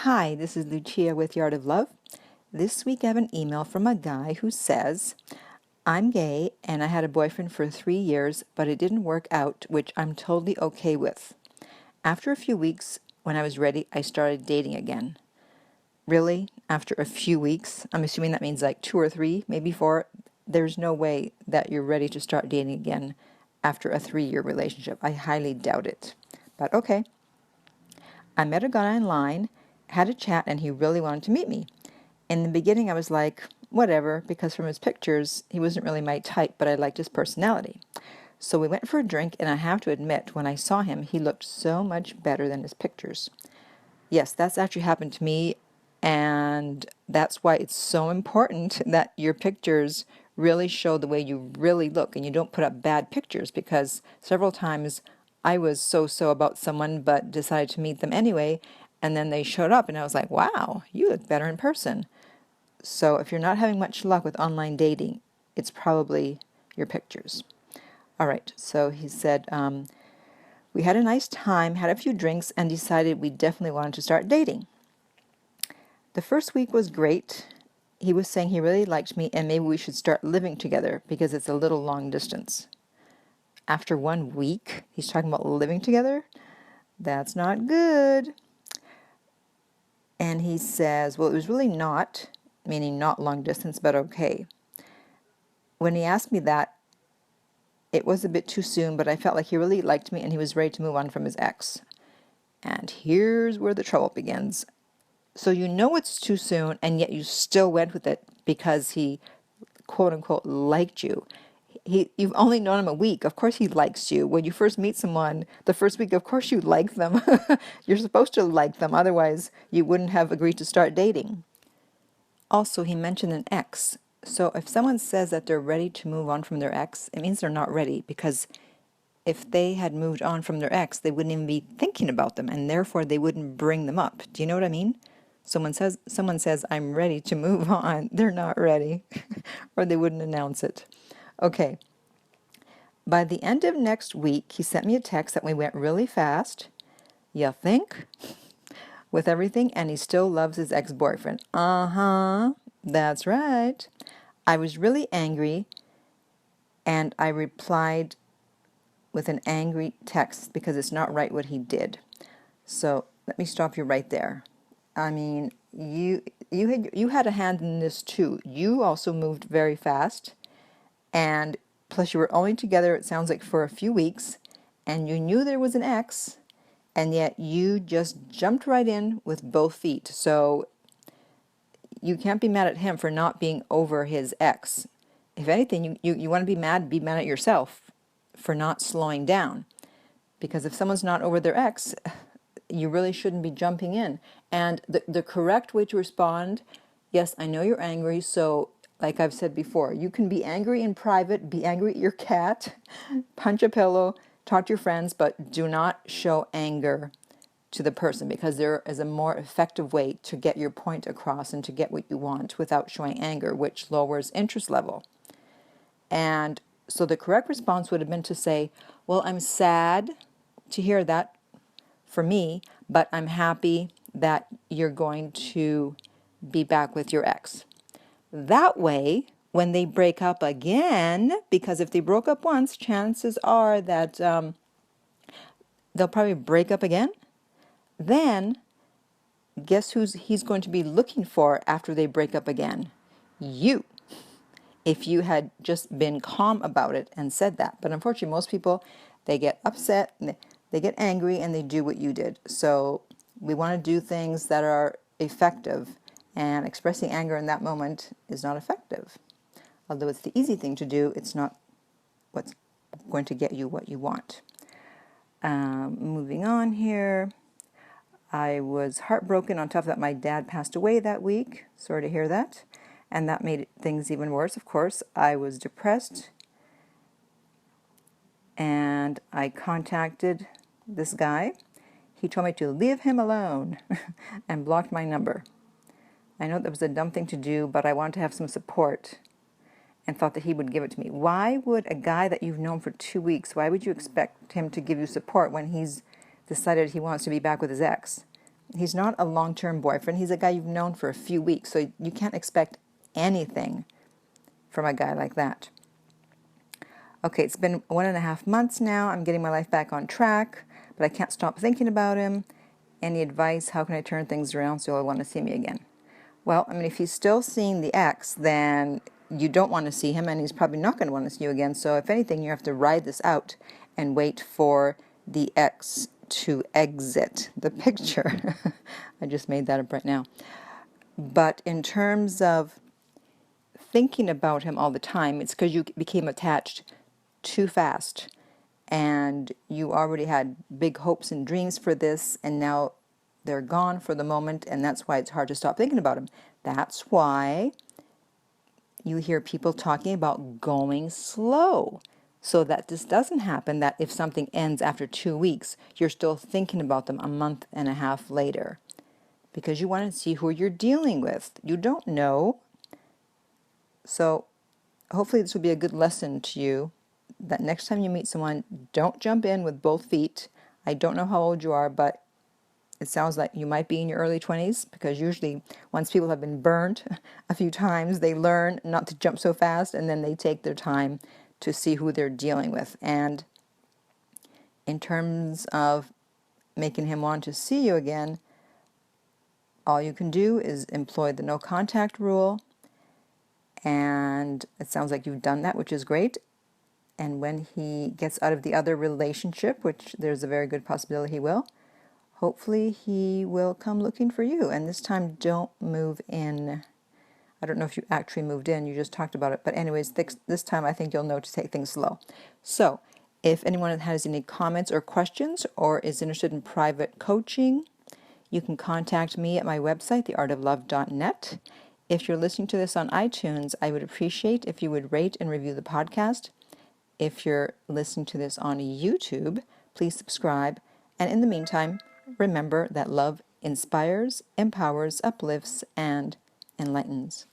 Hi, this is Lucia with Yard of Love. This week I have an email from a guy who says, I'm gay and I had a boyfriend for 3 years, but it didn't work out, which I'm totally okay with. After a few weeks, when I was ready, I started dating again. Really? After a few weeks? I'm assuming that means like 2 or 3, maybe 4. There's no way that you're ready to start dating again after a 3-year relationship. I highly doubt it. But okay. I met a guy online, had a chat, and he really wanted to meet me. In the beginning, I was like, whatever, because from his pictures, he wasn't really my type, but I liked his personality. So we went for a drink, and I have to admit, when I saw him, he looked so much better than his pictures. Yes, that's actually happened to me, and that's why it's so important that your pictures really show the way you really look, and you don't put up bad pictures, because several times I was so about someone but decided to meet them anyway, and then they showed up, and I was like, wow, you look better in person. So if you're not having much luck with online dating, it's probably your pictures. All right, so he said, we had a nice time, had a few drinks, and decided we definitely wanted to start dating. The first week was great. He was saying he really liked me and maybe we should start living together because it's a little long distance. After 1 week, he's talking about living together? That's not good. And he says, well, it was really not, meaning not long distance, but okay. When he asked me that, it was a bit too soon, but I felt like he really liked me and he was ready to move on from his ex. And here's where the trouble begins. So you know it's too soon, and yet you still went with it because he, quote unquote, liked you. You've only known him a week. Of course he likes you. When you first meet someone, the first week, of course you like them. You're supposed to like them. Otherwise, you wouldn't have agreed to start dating. Also, he mentioned an ex. So if someone says that they're ready to move on from their ex, it means they're not ready, because if they had moved on from their ex, they wouldn't even be thinking about them, and therefore they wouldn't bring them up. Do you know what I mean? Someone says, I'm ready to move on. They're not ready, or they wouldn't announce it. Okay. By the end of next week, he sent me a text that we went really fast. You think? With everything, and he still loves his ex-boyfriend. Uh-huh. That's right. I was really angry, and I replied with an angry text because it's not right what he did. So let me stop you right there. I mean, you had a hand in this too. You also moved very fast, and plus you were only together, it sounds like, for a few weeks, and you knew there was an ex, and yet you just jumped right in with both feet. So you can't be mad at him for not being over his ex. If anything, you want to be mad at yourself for not slowing down. Because if someone's not over their ex, you really shouldn't be jumping in. And the correct way to respond, yes, I know you're angry, so like I've said before, you can be angry in private, be angry at your cat, punch a pillow, talk to your friends, but do not show anger to the person, because there is a more effective way to get your point across and to get what you want without showing anger, which lowers interest level. And so the correct response would have been to say, well, I'm sad to hear that for me, but I'm happy that you're going to be back with your ex. That way, when they break up again, because if they broke up once, chances are that they'll probably break up again. Then, guess he's going to be looking for after they break up again? You. If you had just been calm about it and said that. But unfortunately, most people, they get upset, they get angry, and they do what you did. So we want to do things that are effective, and expressing anger in that moment is not effective. Although it's the easy thing to do, it's not what's going to get you what you want. Moving on here. I was heartbroken on top of that. My dad passed away that week. Sorry to hear that. And that made things even worse, of course. I was depressed, and I contacted this guy. He told me to leave him alone and blocked my number. I know that was a dumb thing to do, but I wanted to have some support and thought that he would give it to me. Why would a guy that you've known for 2 weeks, why would you expect him to give you support when he's decided he wants to be back with his ex? He's not a long-term boyfriend. He's a guy you've known for a few weeks, so you can't expect anything from a guy like that. Okay, it's been 1.5 months now. I'm getting my life back on track, but I can't stop thinking about him. Any advice? How can I turn things around so he'll want to see me again? Well, I mean, if he's still seeing the ex, then you don't want to see him, and he's probably not going to want to see you again. So if anything, you have to ride this out and wait for the ex to exit the picture. I just made that up right now. But in terms of thinking about him all the time, it's because you became attached too fast, and you already had big hopes and dreams for this, and now they're gone for the moment, and that's why it's hard to stop thinking about him. That's why you hear people talking about going slow, so that this doesn't happen, that if something ends after 2 weeks, you're still thinking about them a month and a half later, because you want to see who you're dealing with. You don't know. So hopefully this will be a good lesson to you, that next time you meet someone, don't jump in with both feet. I don't know how old you are, but it sounds like you might be in your early 20s, because usually once people have been burned a few times, they learn not to jump so fast, and then they take their time to see who they're dealing with. And in terms of making him want to see you again, all you can do is employ the no contact rule, and it sounds like you've done that, which is great. And when he gets out of the other relationship, which there's a very good possibility he will, hopefully he will come looking for you. And this time, don't move in. I don't know if you actually moved in, you just talked about it. But anyways, this time I think you'll know to take things slow. So if anyone has any comments or questions, or is interested in private coaching, you can contact me at my website, theartoflove.net. If you're listening to this on iTunes, I would appreciate if you would rate and review the podcast. If you're listening to this on YouTube, please subscribe. And in the meantime, remember that love inspires, empowers, uplifts, and enlightens.